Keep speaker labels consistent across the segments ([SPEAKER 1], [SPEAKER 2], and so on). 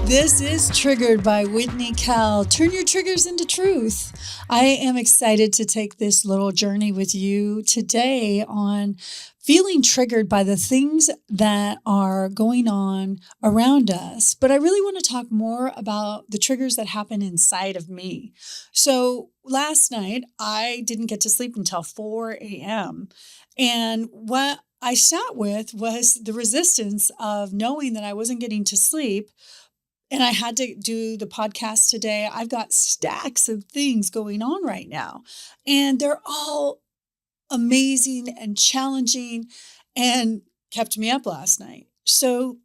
[SPEAKER 1] This is Triggered by Whitney Kell. Turn your triggers into truth. I am excited to take this little journey with you today on feeling triggered by the things that are going on around us. But I really want to talk more about the triggers that happen inside of me. So last night, I didn't get to sleep until 4 a.m. And what I sat with was the resistance of knowing that I wasn't getting to sleep. And I had to do the podcast today. I've got stacks of things going on right now, and they're all amazing and challenging and kept me up last night. So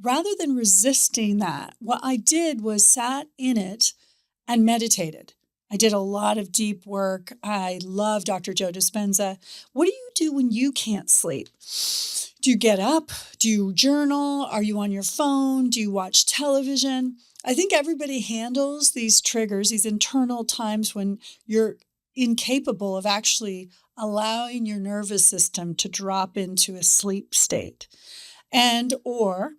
[SPEAKER 1] rather than resisting that, what I did was sat in it and meditated. I did a lot of deep work. I love Dr. Joe Dispenza. What do you do when you can't sleep? Do you get up? Do you journal? Are you on your phone? Do you watch television? I think everybody handles these triggers, these internal times when you're incapable of actually allowing your nervous system to drop into a sleep state. And or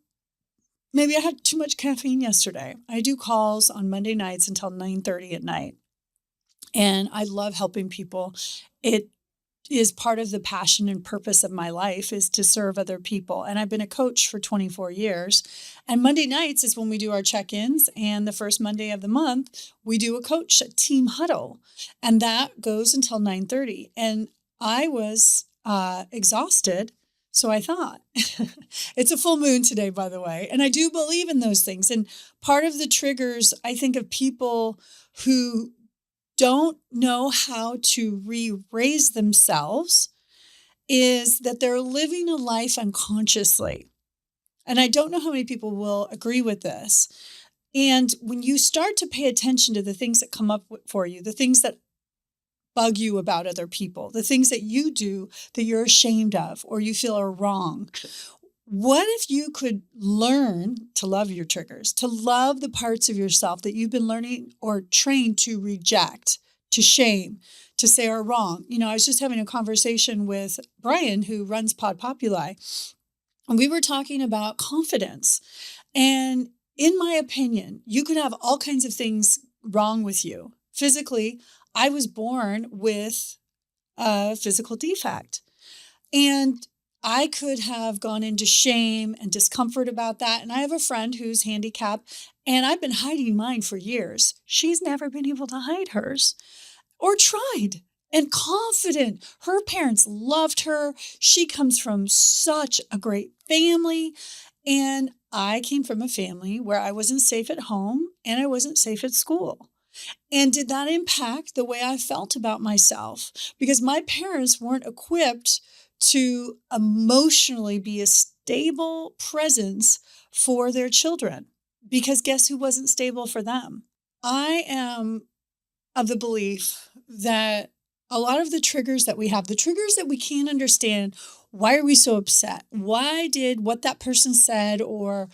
[SPEAKER 1] maybe I had too much caffeine yesterday. I do calls on Monday nights until 9:30 at night. And I love helping people. It is part of the passion and purpose of my life is to serve other people. And I've been a coach for 24 years. And Monday nights is when we do our check-ins. And the first Monday of the month, we do a team huddle. And that goes until 9:30. And I was exhausted. So I thought, it's a full moon today, by the way. And I do believe in those things. And part of the triggers, I think of people who don't know how to re-raise themselves is that they're living a life unconsciously. And I don't know how many people will agree with this. And when you start to pay attention to the things that come up for you, the things that bug you about other people, the things that you do that you're ashamed of or you feel are wrong, what if you could learn to love your triggers, to love the parts of yourself that you've been learning or trained to reject, to shame, to say are wrong? You know, I was just having a conversation with Brian, who runs Pod Populi, and we were talking about confidence. And in my opinion, you could have all kinds of things wrong with you. Physically, I was born with a physical defect. And I could have gone into shame and discomfort about that. And I have a friend who's handicapped, and I've been hiding mine for years. She's never been able to hide hers or tried. And confident. Her parents loved her. She comes from such a great family. And I came from a family where I wasn't safe at home and I wasn't safe at school. And did that impact the way I felt about myself? Because my parents weren't equipped to emotionally be a stable presence for their children. Because guess who wasn't stable for them? I am of the belief that a lot of the triggers that we have, the triggers that we can't understand, why are we so upset? Why did what that person said or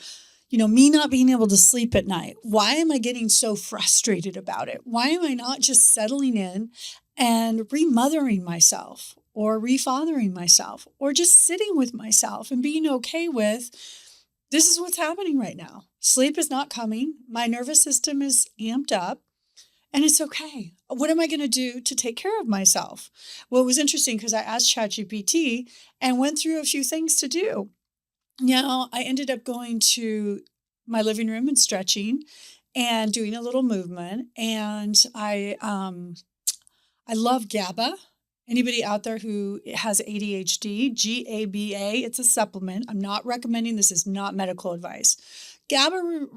[SPEAKER 1] me not being able to sleep at night. Why am I getting so frustrated about it? Why am I not just settling in and remothering myself or refathering myself or just sitting with myself and being okay with this is what's happening right now. Sleep is not coming. My nervous system is amped up and it's okay. What am I going to do to take care of myself? Well, it was interesting because I asked ChatGPT and went through a few things to do. Now, I ended up going to my living room and stretching and doing a little movement. And I love GABA. Anybody out there who has ADHD, GABA, it's a supplement. I'm not recommending, this is not medical advice. GABA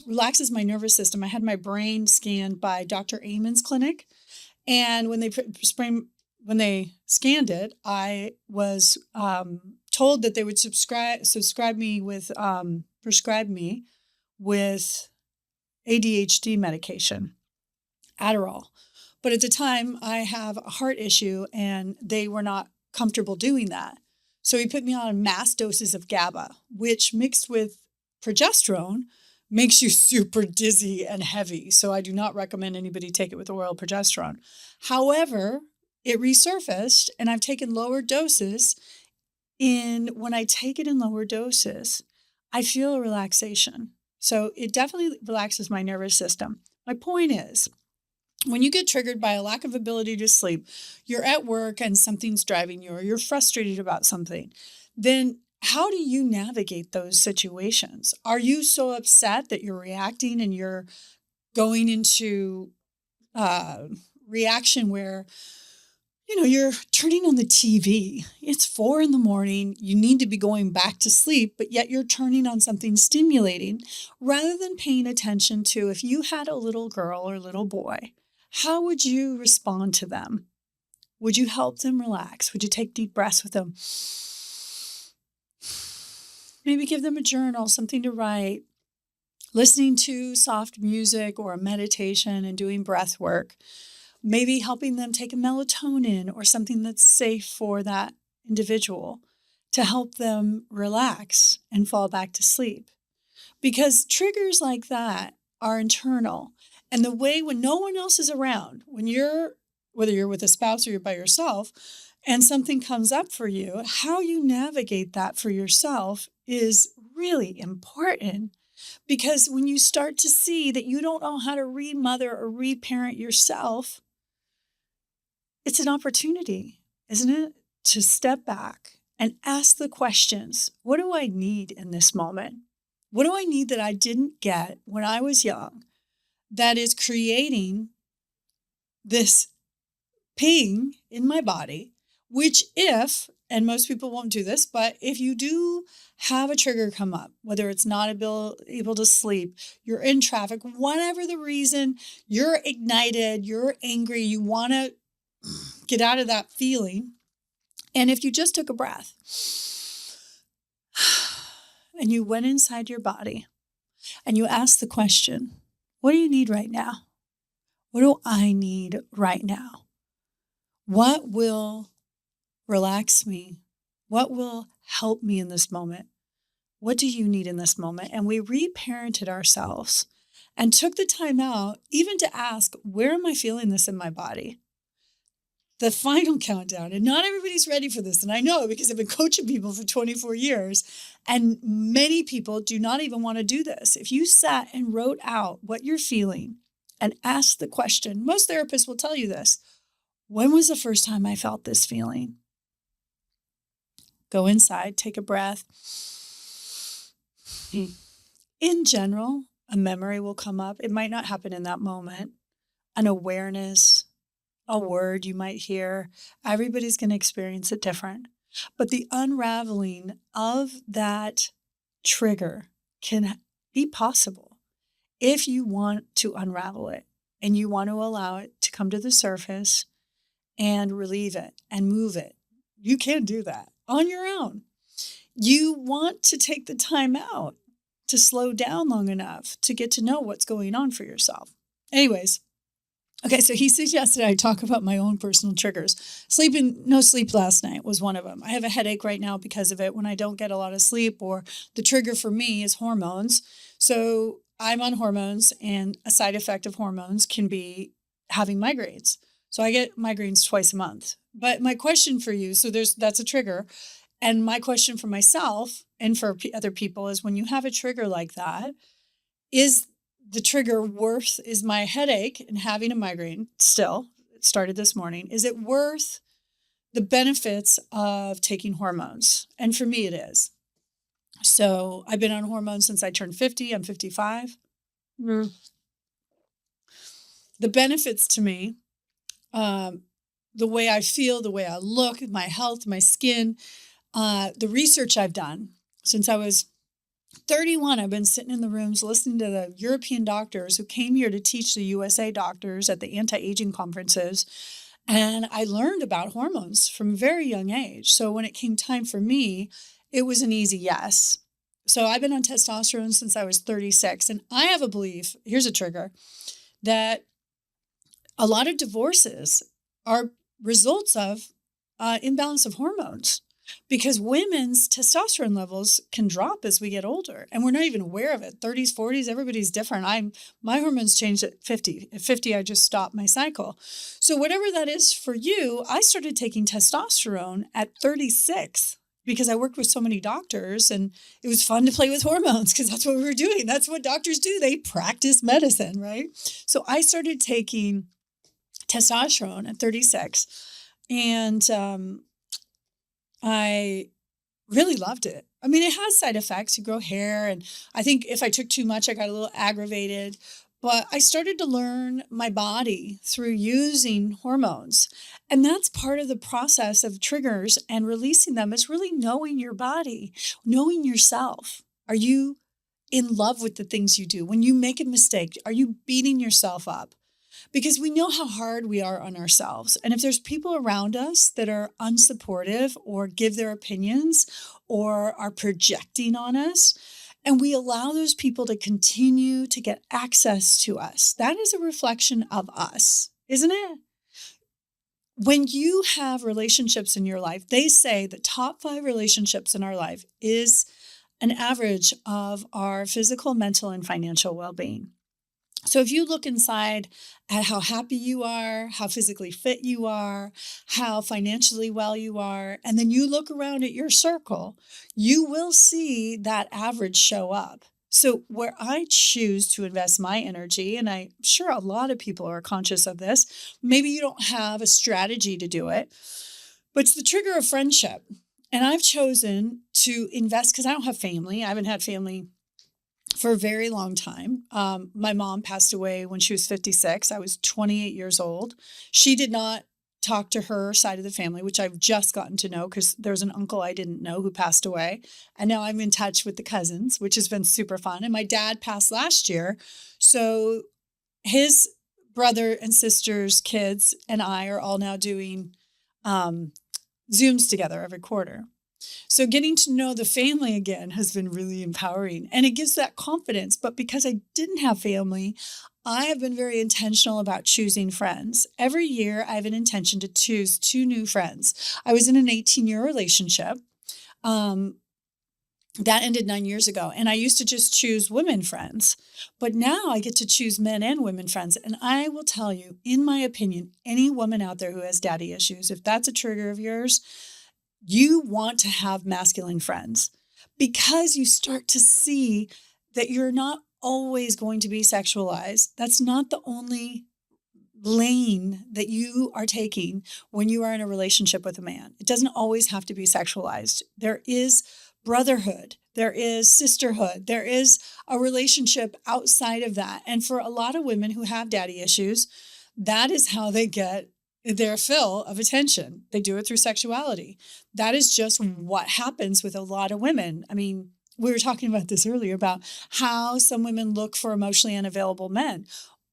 [SPEAKER 1] relaxes my nervous system. I had my brain scanned by Dr. Amen's clinic. And when they scanned it, I was told that they would prescribe me with ADHD medication, Adderall. But at the time, I have a heart issue, and they were not comfortable doing that. So he put me on mass doses of GABA, which mixed with progesterone makes you super dizzy and heavy. So I do not recommend anybody take it with oral progesterone. However, it resurfaced, and I've taken lower doses. When I take it in lower doses, I feel a relaxation. So it definitely relaxes my nervous system. My point is, when you get triggered by a lack of ability to sleep, you're at work and something's driving you, or you're frustrated about something, then how do you navigate those situations? Are you so upset that you're reacting and you're going into uh, reaction where, you're turning on the TV. It's 4 a.m. You need to be going back to sleep, but yet you're turning on something stimulating rather than paying attention to if you had a little girl or little boy, how would you respond to them? Would you help them relax? Would you take deep breaths with them? Maybe give them a journal, something to write, listening to soft music or a meditation and doing breath work. Maybe helping them take a melatonin or something that's safe for that individual to help them relax and fall back to sleep. Because triggers like that are internal. And the way when no one else is around, whether you're with a spouse or you're by yourself, and something comes up for you, how you navigate that for yourself is really important. Because when you start to see that you don't know how to remother or reparent yourself, it's an opportunity, isn't it? To step back and ask the questions. What do I need in this moment? What do I need that I didn't get when I was young that is creating this ping in my body, which and most people won't do this, but if you do have a trigger come up, whether it's not able to sleep, you're in traffic, whatever the reason, you're ignited, you're angry, you want to get out of that feeling. And if you just took a breath and you went inside your body and you asked the question, what do you need right now? What do I need right now? What will relax me? What will help me in this moment? What do you need in this moment? And we reparented ourselves and took the time out even to ask, where am I feeling this in my body? The final countdown, and not everybody's ready for this. And I know because I've been coaching people for 24 years, and many people do not even want to do this. If you sat and wrote out what you're feeling and asked the question, most therapists will tell you this, when was the first time I felt this feeling? Go inside, take a breath. In general, a memory will come up. It might not happen in that moment. An awareness, a word you might hear. Everybody's going to experience it different. But the unraveling of that trigger can be possible if you want to unravel it and you want to allow it to come to the surface and relieve it and move it. You can do that on your own. You want to take the time out to slow down long enough to get to know what's going on for yourself. Anyways, okay, so he suggested I talk about my own personal triggers. No sleep last night was one of them. I have a headache right now because of it when I don't get a lot of sleep, or the trigger for me is hormones. So I'm on hormones, and a side effect of hormones can be having migraines. So I get migraines twice a month. But my question for you, that's a trigger. And my question for myself and for other people is, when you have a trigger like that, is the trigger is my headache and having a migraine still, it started this morning, is it worth the benefits of taking hormones? And for me, it is. So I've been on hormones since I turned 50. I'm 55. The benefits to me, the way I feel, the way I look, my health, my skin, the research I've done since I was 31, I've been sitting in the rooms listening to the European doctors who came here to teach the USA doctors at the anti-aging conferences. And I learned about hormones from a very young age. So when it came time for me, it was an easy yes. So I've been on testosterone since I was 36. And I have a belief, here's a trigger, that a lot of divorces are results of imbalance of hormones. Because women's testosterone levels can drop as we get older, and we're not even aware of it. 30s, 40s, everybody's different. My hormones changed at 50. At 50, I just stopped my cycle. So whatever that is for you, I started taking testosterone at 36. because I worked with so many doctors and it was fun to play with hormones because that's what we were doing. That's what doctors do. They practice medicine, right? So I started taking testosterone at 36 and I really loved it. I mean, it has side effects. You grow hair. And I think if I took too much, I got a little aggravated. But I started to learn my body through using hormones. And that's part of the process of triggers and releasing them is really knowing your body, knowing yourself. Are you in love with the things you do? When you make a mistake, are you beating yourself up? Because we know how hard we are on ourselves. And if there's people around us that are unsupportive or give their opinions or are projecting on us, and we allow those people to continue to get access to us, that is a reflection of us, isn't it? When you have relationships in your life, they say the top 5 relationships in our life is an average of our physical, mental, and financial well-being. So if you look inside at how happy you are, how physically fit you are, how financially well you are, and then you look around at your circle, you will see that average show up. So where I choose to invest my energy, and I'm sure a lot of people are conscious of this, maybe you don't have a strategy to do it, but it's the trigger of friendship. And I've chosen to invest because I don't have family. I haven't had family for a very long time. My mom passed away when she was 56. I was 28 years old. She did not talk to her side of the family, which I've just gotten to know because there's an uncle I didn't know who passed away. And now I'm in touch with the cousins, which has been super fun. And my dad passed last year. So his brother and sister's kids and I are all now doing Zooms together every quarter. So getting to know the family again has been really empowering and it gives that confidence. But because I didn't have family, I have been very intentional about choosing friends. Every year, I have an intention to choose 2 new friends. I was in an 18-year relationship. That ended 9 years ago. And I used to just choose women friends. But now I get to choose men and women friends. And I will tell you, in my opinion, any woman out there who has daddy issues, if that's a trigger of yours, you want to have masculine friends because you start to see that you're not always going to be sexualized. That's not the only lane that you are taking when you are in a relationship with a man. It doesn't always have to be sexualized. There is brotherhood, there is sisterhood, there is a relationship outside of that. And for a lot of women who have daddy issues, that is how they get their fill of attention. They do it through sexuality. That is just what happens with a lot of women. I mean, we were talking about this earlier about how some women look for emotionally unavailable men.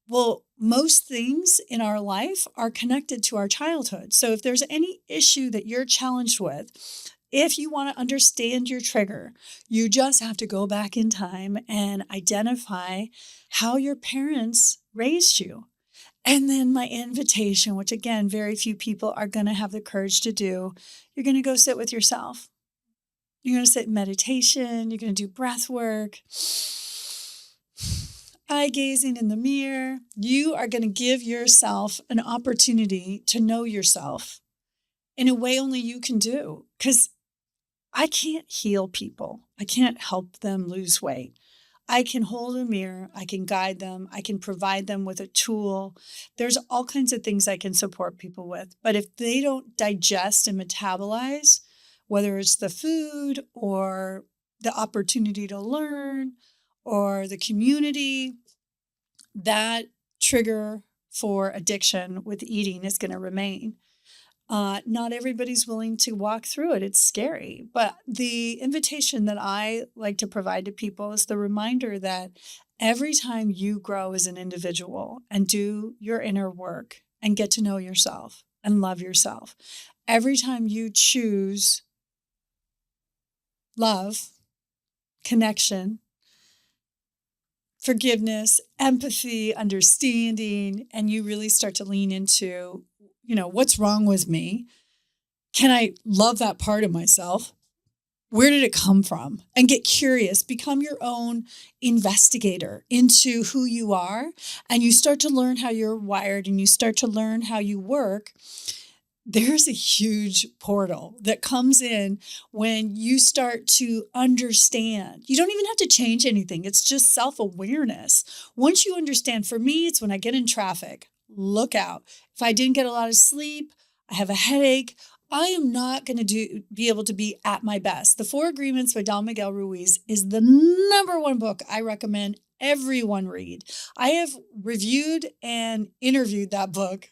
[SPEAKER 1] Well, most things in our life are connected to our childhood. So if there's any issue that you're challenged with, if you want to understand your trigger, you just have to go back in time and identify how your parents raised you. And then my invitation, which again, very few people are going to have the courage to do, you're going to go sit with yourself. You're going to sit in meditation. You're going to do breath work, eye gazing in the mirror. You are going to give yourself an opportunity to know yourself in a way only you can do. Because I can't heal people. I can't help them lose weight. I can hold a mirror, I can guide them, I can provide them with a tool. There's all kinds of things I can support people with. But if they don't digest and metabolize, whether it's the food or the opportunity to learn or the community, that trigger for addiction with eating is going to remain. Not everybody's willing to walk through it. It's scary. But the invitation that I like to provide to people is the reminder that every time you grow as an individual and do your inner work and get to know yourself and love yourself, every time you choose love, connection, forgiveness, empathy, understanding, and you really start to lean into, what's wrong with me? Can I love that part of myself? Where did it come from? And get curious, become your own investigator into who you are. And you start to learn how you're wired and you start to learn how you work. there's a huge portal that comes in when you start to understand. You don't even have to change anything. It's just self-awareness. Once you understand, for me, it's when I get in traffic, look out. If I didn't get a lot of sleep, I have a headache, I am not going to be able to be at my best. The Four Agreements by Don Miguel Ruiz is the number one book I recommend everyone read. I have reviewed and interviewed that book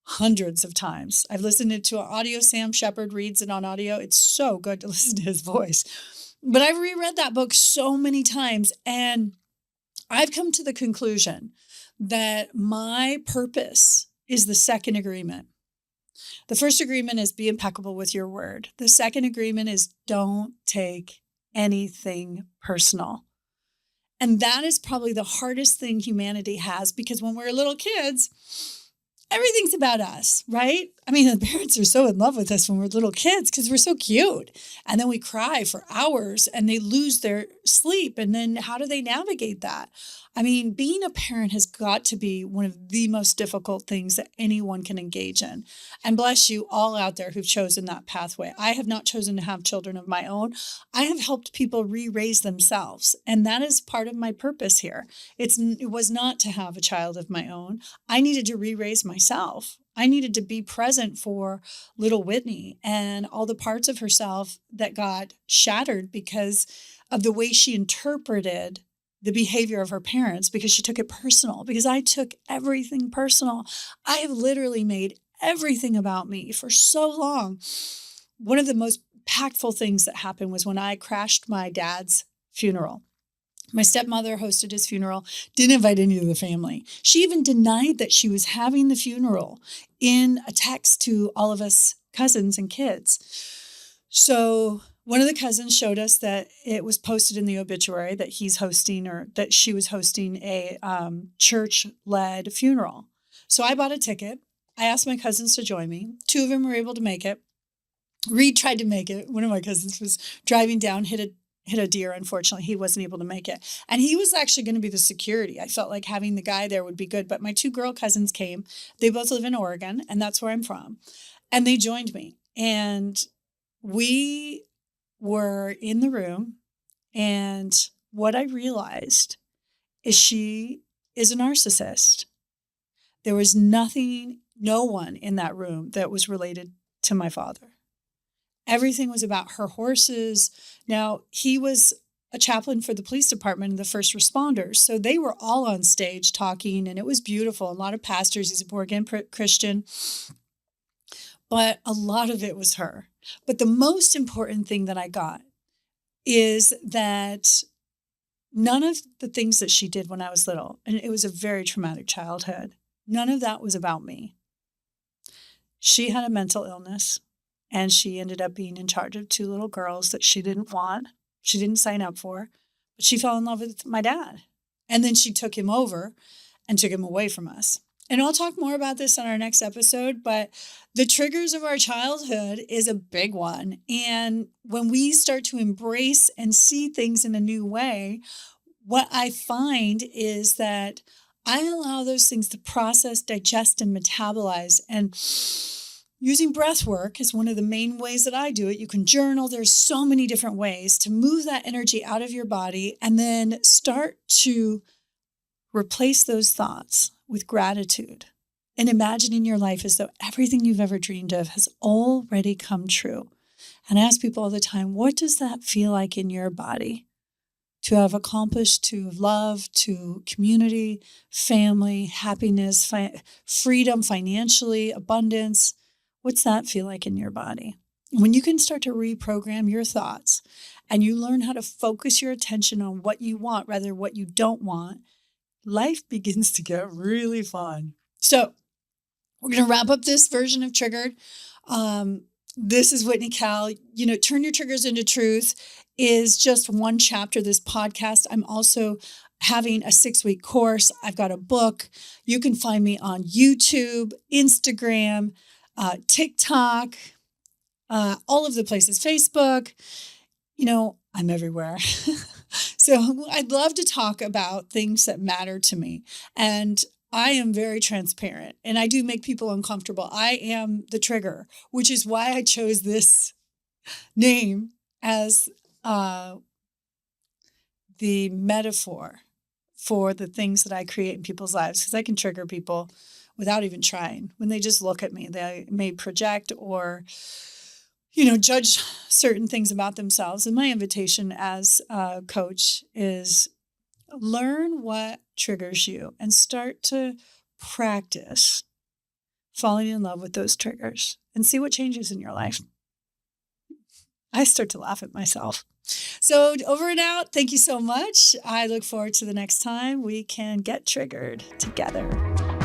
[SPEAKER 1] hundreds of times. I've listened to an audio. Sam Shepard reads it on audio. It's so good to listen to his voice. But I've reread that book so many times, and I've come to the conclusion that my purpose is the second agreement. The first agreement is be impeccable with your word. The second agreement is don't take anything personal. And that is probably the hardest thing humanity has, because when we're little kids, everything's about us, right? I mean, the parents are so in love with us when we're little kids because we're so cute. And then we cry for hours and they lose their sleep. And then how do they navigate that? I mean, being a parent has got to be one of the most difficult things that anyone can engage in. And bless you all out there who've chosen that pathway. I have not chosen to have children of my own. I have helped people re-raise themselves. And that is part of my purpose here. It was not to have a child of my own. I needed to re-raise myself. I needed to be present for little Whitney and all the parts of herself that got shattered because of the way she interpreted the behavior of her parents, because she took it personal, because I took everything personal. I have literally made everything about me for so long. One of the most impactful things that happened was when I crashed my dad's funeral. My stepmother hosted his funeral, didn't invite any of the family. She even denied that she was having the funeral in a text to all of us cousins and kids. So one of the cousins showed us that it was posted in the obituary that he's hosting, or that she was hosting, a church-led funeral. So I bought a ticket. I asked my cousins to join me. Two of them were able to make it. Reed tried to make it. One of my cousins was driving down, hit a deer. Unfortunately, he wasn't able to make it. And he was actually going to be the security. I felt like having the guy there would be good. But my two girl cousins came. They both live in Oregon, and that's where I'm from. And they joined me. And we were in the room. And what I realized is she is a narcissist. There was no one in that room that was related to my father. Everything was about her horses. Now, he was a chaplain for the police department and the first responders. So they were all on stage talking, and it was beautiful. A lot of pastors. He's a born-again Christian. But a lot of it was her. But the most important thing that I got is that none of the things that she did when I was little, and it was a very traumatic childhood, none of that was about me. She had a mental illness. And she ended up being in charge of two little girls that she didn't want. She didn't sign up for, but she fell in love with my dad. And then she took him over and took him away from us. And I'll talk more about this on our next episode, but the triggers of our childhood is a big one. And when we start to embrace and see things in a new way, what I find is that I allow those things to process, digest, and metabolize. And using breath work is one of the main ways that I do it. You can journal. There's so many different ways to move that energy out of your body and then start to replace those thoughts with gratitude and imagining your life as though everything you've ever dreamed of has already come true. And I ask people all the time, what does that feel like in your body? To have accomplished, to love, to community, family, happiness, freedom, financially, abundance. What's that feel like in your body? When you can start to reprogram your thoughts and you learn how to focus your attention on what you want rather than what you don't want, life begins to get really fun. So we're going to wrap up this version of Triggered. This is Whitney Kell. Turn Your Triggers into Truth is just one chapter of this podcast. I'm also having a 6-week course. I've got a book. You can find me on YouTube, Instagram, TikTok, all of the places, Facebook. I'm everywhere. So I'd love to talk about things that matter to me. And I am very transparent and I do make people uncomfortable. I am the trigger, which is why I chose this name as the metaphor for the things that I create in people's lives, because I can trigger people without even trying. When they just look at me, they may project or, judge certain things about themselves. And my invitation as a coach is learn what triggers you and start to practice falling in love with those triggers and see what changes in your life. I start to laugh at myself. So over and out. Thank you so much. I look forward to the next time we can get triggered together.